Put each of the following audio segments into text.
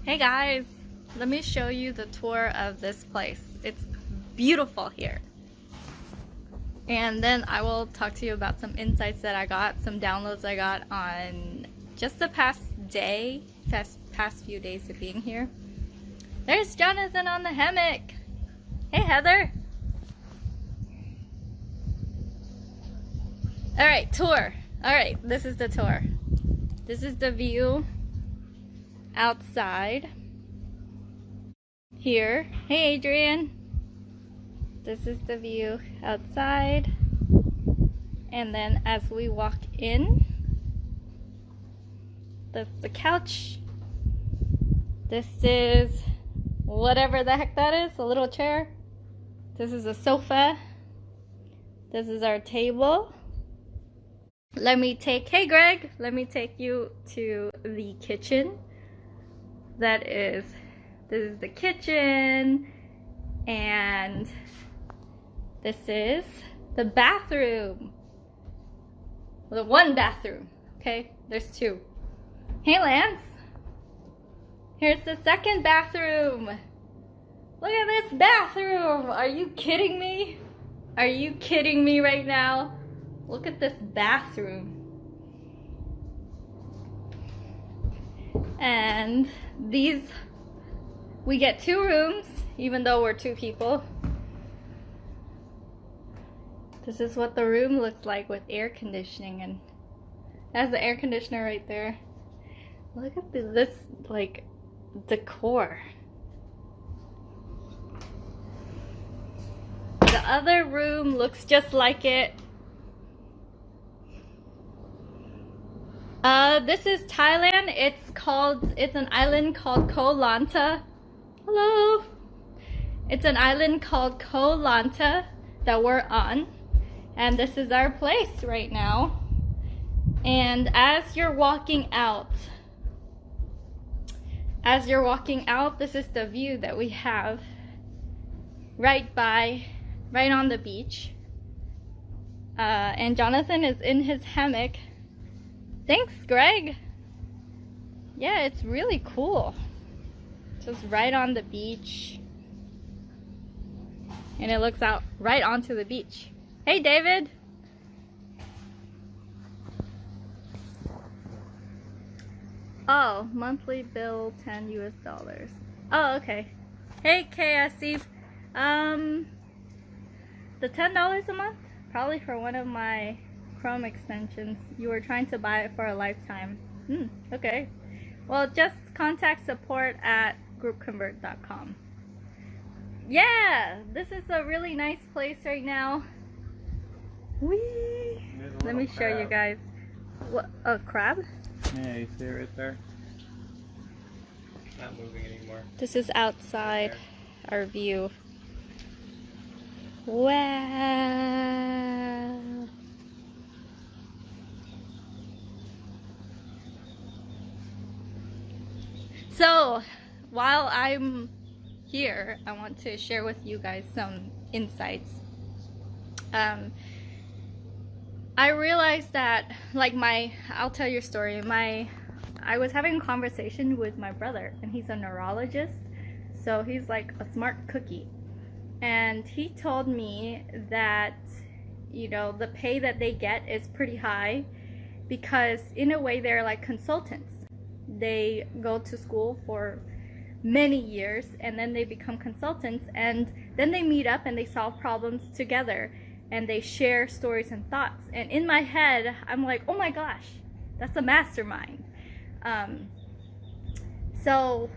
Hey guys, let me show you the tour of this place. It's beautiful here. And then I will talk to you about some insights that I got, some downloads I got on just the past few days of being here. There's Jonathan on the hammock. Hey Heather. Alright, tour. Alright, this is the tour. This is the view outside here. Hey Adrian. This is the view outside. And then as we walk in, that's the couch. This is whatever the heck that is, a little chair. This is a sofa. This is our table. Hey Greg, let me take you to the kitchen. This is the kitchen, and this is the bathroom. Well, the one bathroom, okay? There's two. Hey Lance, here's the second bathroom. Look at this bathroom. Are you kidding me? Are you kidding me right now? Look at this bathroom. And we get two rooms, even though we're two people. This is what the room looks like with air conditioning, and that's the air conditioner right there. Look at this like decor. The other room looks just like it. This is Thailand. It's an island called Koh Lanta. Hello. It's an island called Koh Lanta that we're on. And this is our place right now. And as you're walking out, this is the view that we have right on the beach. And Jonathan is in his hammock. Thanks, Greg. Yeah, it's really cool. Just right on the beach. And it looks out right onto the beach. Hey, David. Oh, monthly bill, $10 US. Oh, okay. Hey, KSC. The $10 a month? Probably for one of my Chrome extensions. You were trying to buy it for a lifetime. Okay. Well, just contact support at groupconvert.com. Yeah, this is a really nice place right now. Whee! Let me show you guys. What, a crab? Yeah, you see it right there? Not moving anymore. This is outside our view. Wow. So, while I'm here, I want to share with you guys some insights. I realized that, I'll tell your story. I was having a conversation with my brother, and he's a neurologist, so he's like a smart cookie. And he told me that, the pay that they get is pretty high because, in a way, they're like consultants. They go to school for many years and then they become consultants, and then they meet up and they solve problems together and they share stories and thoughts. And in my head, I'm like, oh my gosh, that's a mastermind. So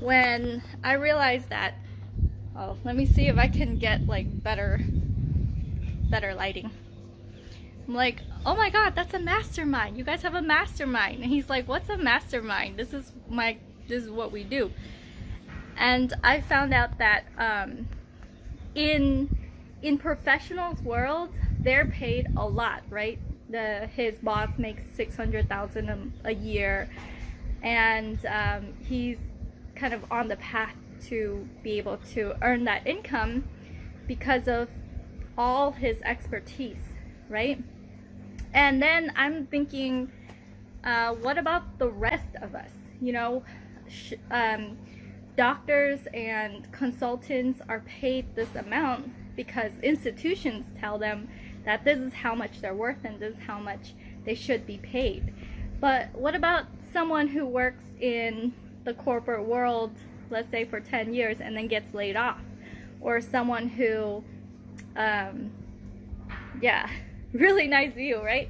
when I realized that, let me see if I can get better lighting. I'm like, oh my god, that's a mastermind. You guys have a mastermind. And he's like, what's a mastermind? This is what we do. And I found out that in professionals' world, they're paid a lot, right? His boss makes $600,000 a year, and he's kind of on the path to be able to earn that income because of all his expertise, right? And then I'm thinking, what about the rest of us? doctors and consultants are paid this amount because institutions tell them that this is how much they're worth and this is how much they should be paid. But what about someone who works in the corporate world, let's say for 10 years, and then gets laid off? Or someone who, yeah, really nice view, right?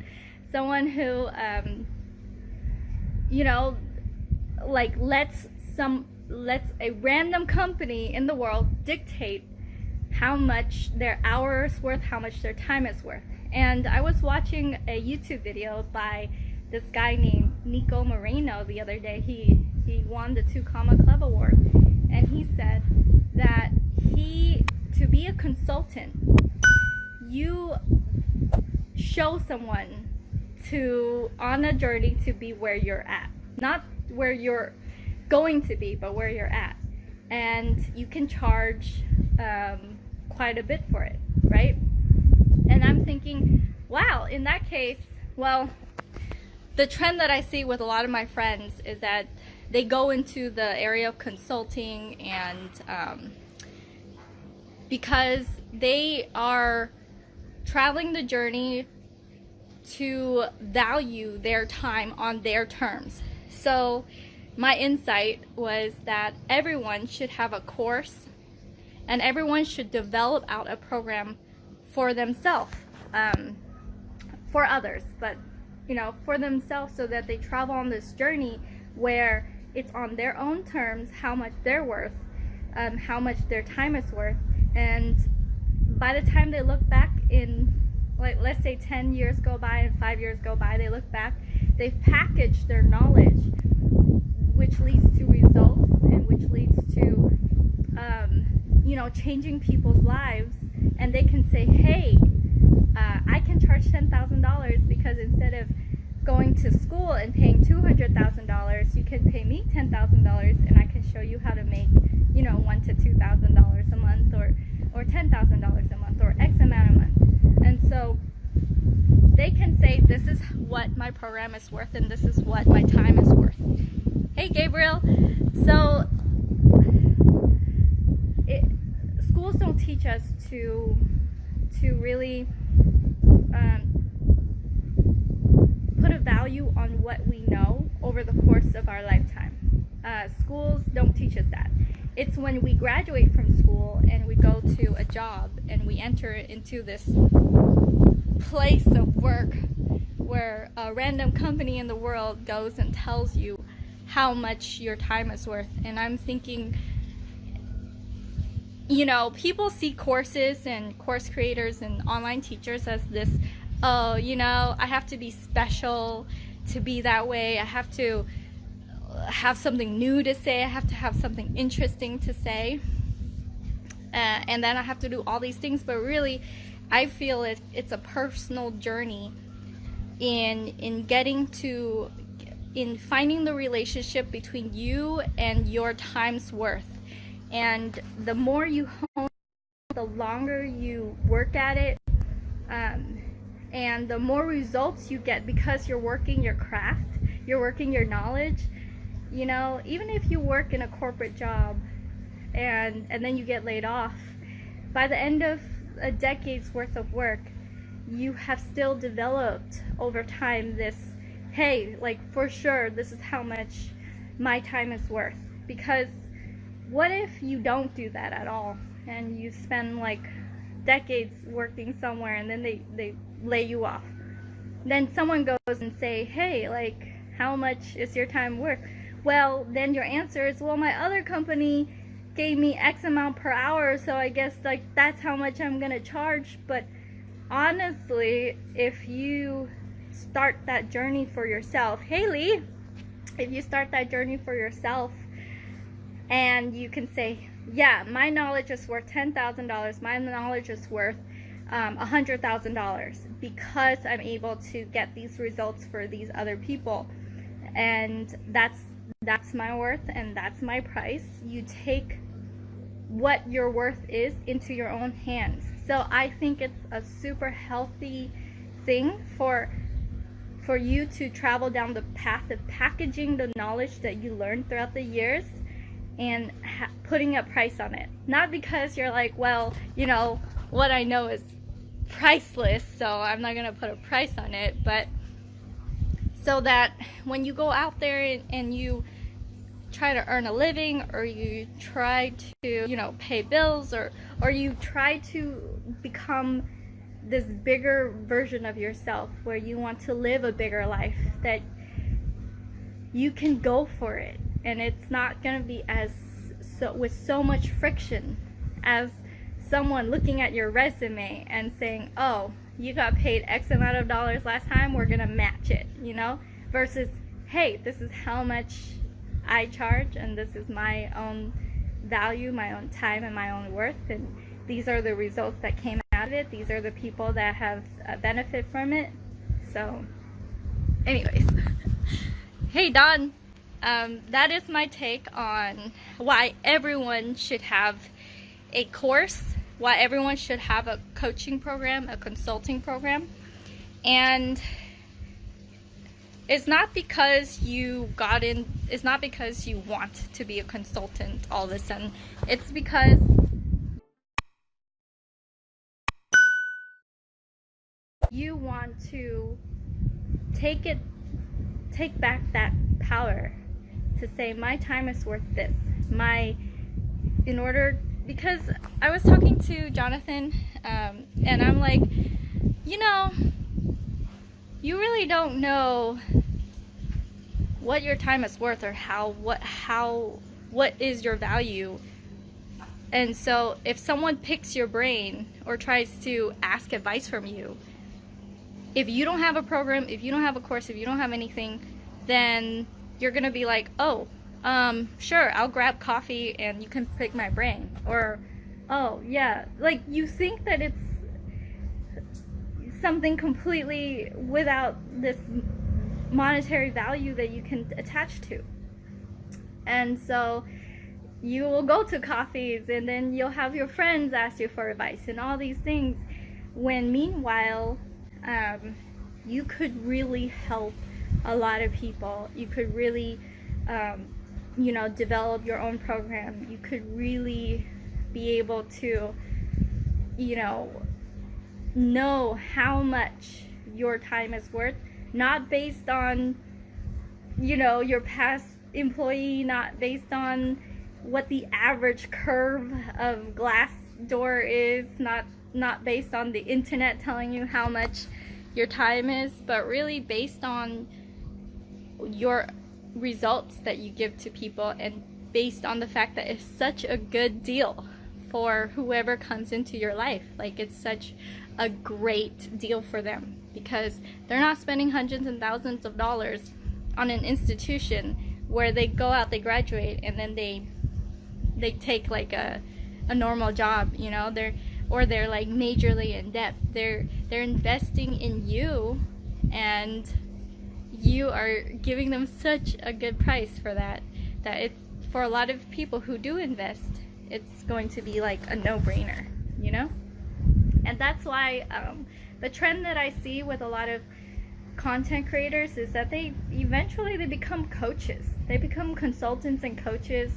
Someone who, you know, like lets a random company in the world dictate how much their hour is worth, how much their time is worth. And I was watching a YouTube video by this guy named Nico Moreno the other day. He won the 2 Comma Club Award, and he said that to be a consultant, you show someone on a journey to be where you're at, not where you're going to be, but where you're at. And you can charge quite a bit for it, right? And I'm thinking, wow, in that case, well, the trend that I see with a lot of my friends is that they go into the area of consulting, and because they are traveling the journey to value their time on their terms. So my insight was that everyone should have a course, and everyone should develop out a program for themselves, for others, but you know, for themselves, so that they travel on this journey where it's on their own terms how much they're worth, how much their time is worth. And by the time they look back in, like, let's say 10 years go by and 5 years go by, they look back, they've packaged their knowledge, which leads to results, and which leads to you know, changing people's lives. And they can say, hey, I can charge $10,000 because instead of going to school and paying $200,000, you can pay me $10,000, and I can show you how to make, you know, $1,000 to $2,000 a month, or $10,000 a month, or X amount a month. And so they can say, this is what my program is worth, and this is what my time is worth. Hey, Gabriel. So schools don't teach us to really put a value on what we know over the course of our lifetime. Schools don't teach us that. It's when we graduate from school and we go to a job and we enter into this place of work where a random company in the world goes and tells you how much your time is worth. And I'm thinking, you know, people see courses and course creators and online teachers as this, oh, you know, I have to be special to be that way. I have to have something new to say. I have to have something interesting to say. And then I have to do all these things. But really, I feel it's a personal journey in finding the relationship between you and your time's worth. And the more you hone, the longer you work at it, and the more results you get, because you're working your craft, you're working your knowledge. You know, even if you work in a corporate job and then you get laid off, by the end of a decade's worth of work, you have still developed over time this, hey, like, for sure, this is how much my time is worth. Because what if you don't do that at all, and you spend like decades working somewhere, and then they lay you off? Then someone goes and say, hey, like, how much is your time worth? Well, then your answer is, well, my other company gave me X amount per hour, so I guess like that's how much I'm gonna charge. But honestly, if you start that journey for yourself, Haley, if you start that journey for yourself, and you can say, yeah, my knowledge is worth $10,000, my knowledge is worth $100,000 because I'm able to get these results for these other people, and that's my worth and that's my price. You take what your worth is into your own hands. So I think it's a super healthy thing for for you to travel down the path of packaging the knowledge that you learned throughout the years and putting a price on it. Not because you're like, well, you know, what I know is priceless, so I'm not gonna put a price on it, but so that when you go out there and you try to earn a living, or you try to, you know, pay bills, or you try to become this bigger version of yourself where you want to live a bigger life, that you can go for it, and it's not going to be with so much friction as someone looking at your resume and saying, oh, you got paid X amount of dollars last time, we're gonna match it, you know, versus, hey, this is how much I charge, and this is my own value, my own time, and my own worth, and these are the results that came out of it, these are the people that have benefit from it. So anyways, hey Don, that is my take on why everyone should have a course, why everyone should have a coaching program, a consulting program. And it's not because you got in, it's not because you want to be a consultant all of a sudden. It's because you want to take back that power to say, my time is worth this. Because I was talking to Jonathan, and I'm like, you know, you really don't know what your time is worth, or what is your value. And so if someone picks your brain or tries to ask advice from you, if you don't have a program, if you don't have a course, if you don't have anything, then you're gonna be like, oh, sure, I'll grab coffee and you can pick my brain. Or, oh yeah, like you think that it's something completely without this monetary value that you can attach to. And so you will go to coffees, and then you'll have your friends ask you for advice and all these things, when meanwhile, you could really help a lot of people. You could really, you know, develop your own program. You could really be able to, you know how much your time is worth, not based on, you know, your past employee, not based on what the average curve of Glassdoor is, not based on the internet telling you how much your time is, but really based on your results that you give to people, and based on the fact that it's such a good deal for whoever comes into your life. Like, it's such a great deal for them, because they're not spending hundreds and thousands of dollars on an institution where they go out, they graduate, and then they take like a normal job, you know, they're like majorly in debt. They're investing in you, and you are giving them such a good price for that it's, for a lot of people who do invest, it's going to be like a no-brainer, you know. And that's why the trend that I see with a lot of content creators is that they eventually become coaches. They become consultants and coaches.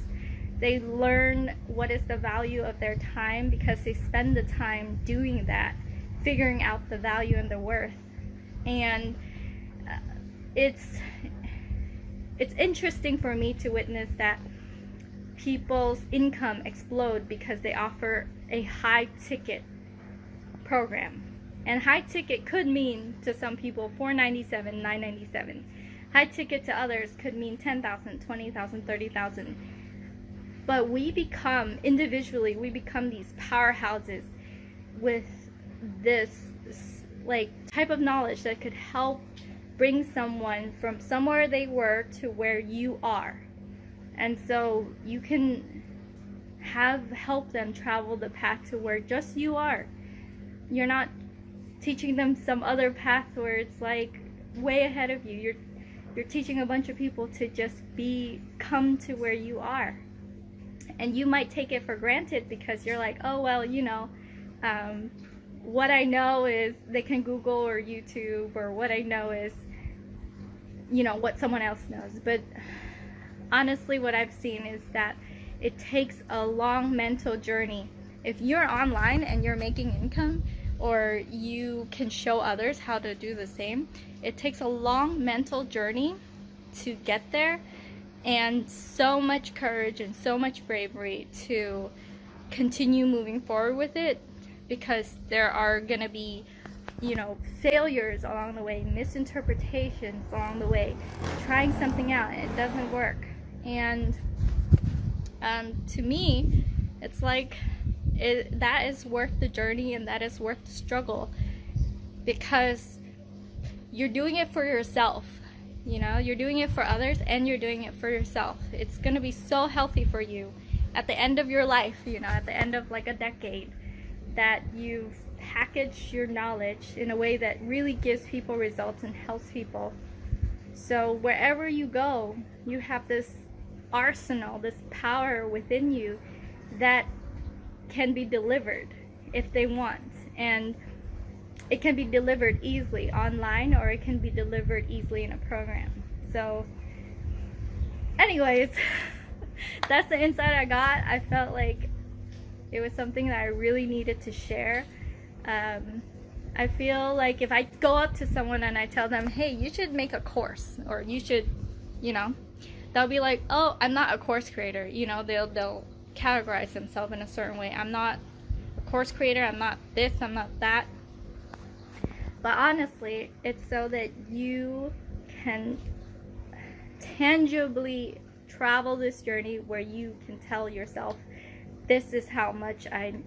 They learn what is the value of their time because they spend the time doing that, figuring out the value and the worth. And it's interesting for me to witness that people's income explode because they offer a high ticket program. And high ticket could mean to some people $497, $997. High ticket to others could mean $10,000, $20,000, $30,000. But we become, individually, we become these powerhouses with this like type of knowledge that could help bring someone from somewhere they were to where you are. And so you can help them travel the path to where just you are. You're not teaching them some other path where it's like way ahead of you. You're teaching a bunch of people to just come to where you are. And you might take it for granted because you're like, oh well, you know, what I know is they can Google or YouTube, or what I know is you know, what someone else knows. But honestly, what I've seen is that it takes a long mental journey. If you're online and you're making income, or you can show others how to do the same, it takes a long mental journey to get there, and so much courage and so much bravery to continue moving forward with it, because there are gonna be, you know, failures along the way, misinterpretations along the way, trying something out and it doesn't work. And to me, it's like that is worth the journey, and that is worth the struggle, because you're doing it for yourself. You know, you're doing it for others and you're doing it for yourself. It's gonna be so healthy for you at the end of your life, you know, at the end of like a decade, that you've packaged your knowledge in a way that really gives people results and helps people. So wherever you go, you have this arsenal, this power within you that can be delivered if they want. And it can be delivered easily online, or it can be delivered easily in a program. So anyways, that's the insight I got. I felt like it was something that I really needed to share. I feel like if I go up to someone and I tell them, hey, you should make a course, or you should, you know, they'll be like, oh, I'm not a course creator. You know, they'll categorize themselves in a certain way. I'm not a course creator, I'm not this, I'm not that. But honestly, it's so that you can tangibly travel this journey where you can tell yourself, this is how much an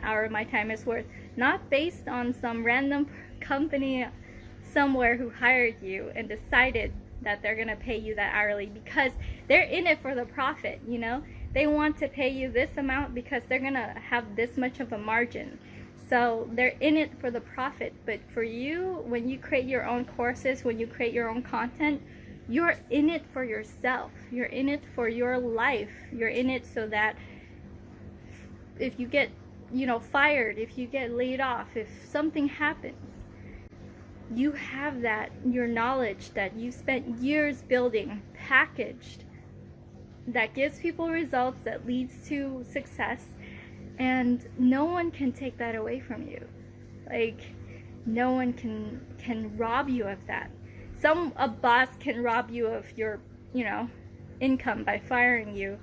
hour of my time is worth. Not based on some random company somewhere who hired you and decided that they're gonna pay you that hourly, because they're in it for the profit, you know? They want to pay you this amount because they're gonna have this much of a margin. So they're in it for the profit. But for you, when you create your own courses, when you create your own content, you're in it for yourself. You're in it for your life. You're in it so that if you get, you know, fired, if you get laid off, if something happens, you have that, your knowledge that you spent years building, packaged, that gives people results, that leads to success. And no one can take that away from you. Like, no one can rob you of that. A boss can rob you of your, you know, income by firing you,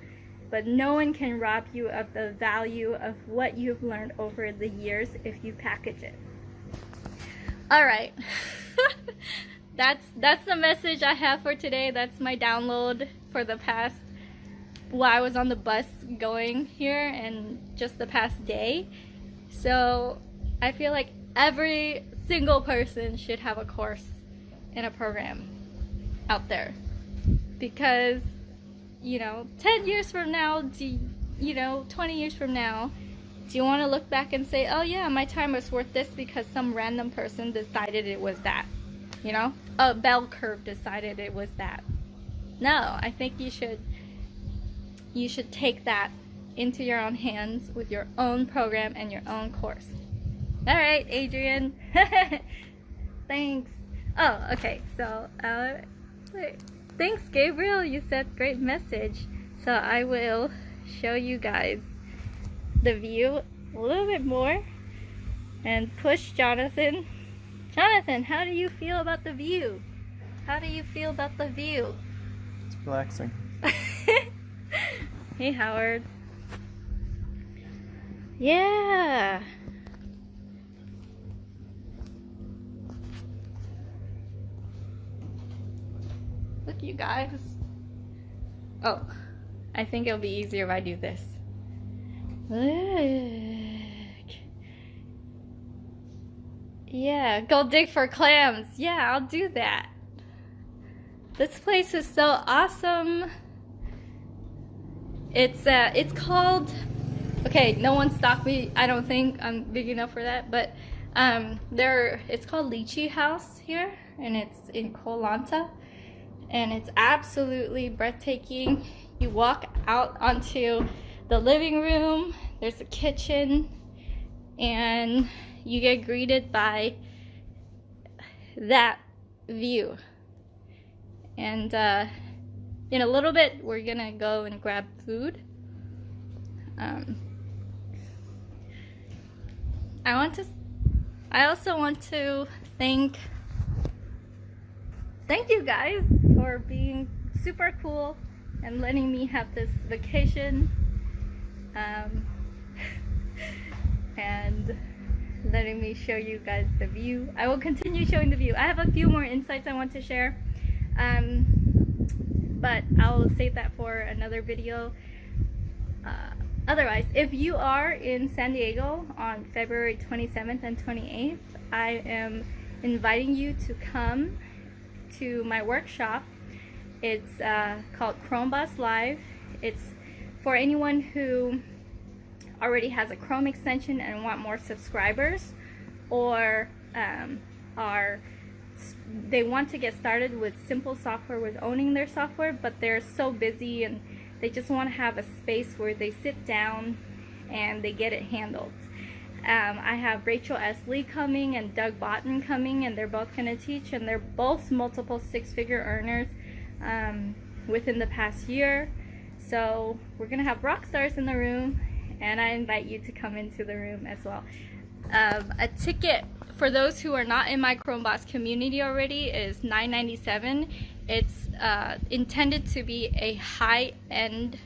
but no one can rob you of the value of what you've learned over the years if you package it. All right. That's the message I have for today. That's my download for the past, while I was on the bus going here, and just the past day. So I feel like every single person should have a course in a program out there, because, you know, 10 years from now, you know, 20 years from now, do you want to look back and say, oh yeah, my time was worth this because some random person decided it was that? You know, a bell curve decided it was that. No, I think you should take that into your own hands with your own program and your own course. All right, Adrian. Thanks. Oh, okay. So, thanks, Gabriel. You said great message. So I will show you guys the view a little bit more and push Jonathan. Jonathan, how do you feel about the view? How do you feel about the view? It's relaxing. Hey, Howard. Yeah. Look, you guys. Oh, I think it'll be easier if I do this. Look. Yeah, go dig for clams. Yeah, I'll do that. This place is so awesome. It's called, okay, no one stopped me. I don't think I'm big enough for that, but it's called Lychee House here, and it's in Koh Lanta, and it's absolutely breathtaking. You walk out onto the living room, there's a kitchen, and you get greeted by that view. And in a little bit, we're gonna go and grab food. I also want to thank you guys for being super cool and letting me have this vacation, and letting me show you guys the view. I will continue showing the view. I have a few more insights I want to share, but I'll save that for another video. Otherwise, if you are in San Diego on February 27th and 28th, I am inviting you to come to my workshop. It's called Chromeboss Live. It's for anyone who already has a Chrome extension and want more subscribers, or they want to get started with simple software, with owning their software, but they're so busy and they just want to have a space where they sit down and they get it handled. I have Rachel S. Lee coming and Doug Botten coming, and they're both going to teach, and they're both multiple six-figure earners within the past year. So we're going to have rock stars in the room, and I invite you to come into the room as well. A ticket for those who are not in my Chromeboss community already is $9.97. It's intended to be a high-end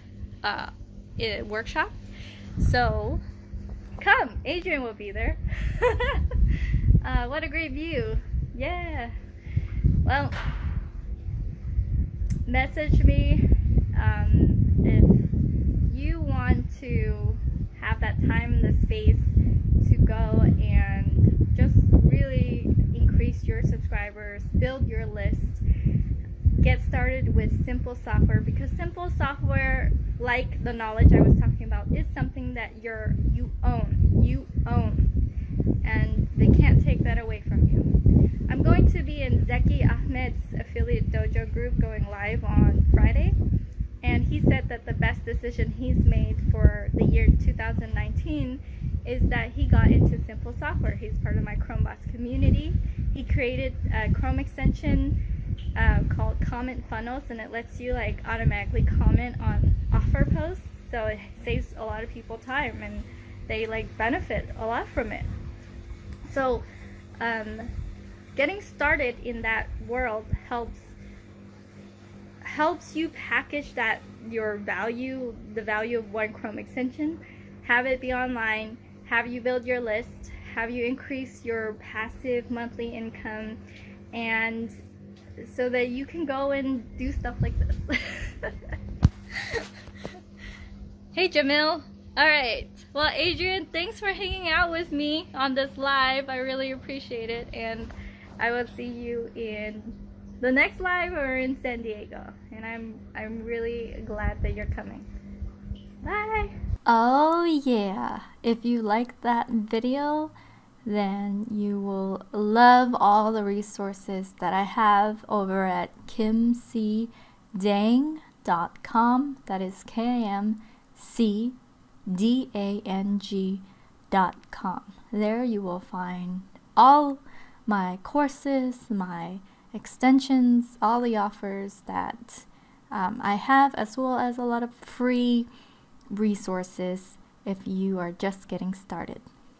workshop, so come. Adrian will be there. What a great view. Yeah. Well, message me if you want to have that time and the space to go and just really increase your subscribers, build your list, get started with simple software, because simple software, like the knowledge I was talking about, is something that you own, and they can't take that away from you. I'm going to be in Zeki Ahmed's affiliate dojo group going live on Friday, and he said that the best decision he's made for the year 2019 is that he got into simple software. He's part of my Chromeboss community. He created a Chrome extension called Comment Funnels, and it lets you like automatically comment on offer posts, so it saves a lot of people time and they like benefit a lot from it. So getting started in that world helps you package that the value of one Chrome extension, have it be online, have you build your list, have you increase your passive monthly income, and so that you can go and do stuff like this. Hey Jamil. Alright, well Adrian, thanks for hanging out with me on this live. I really appreciate it, and I will see you in the next live or in San Diego, and I'm really glad that you're coming. Bye. Oh yeah, if you liked that video, then you will love all the resources that I have over at kimcdang.com. That is KIMCDANG.com. There you will find all my courses, my extensions, all the offers that I have, as well as a lot of free resources if you are just getting started.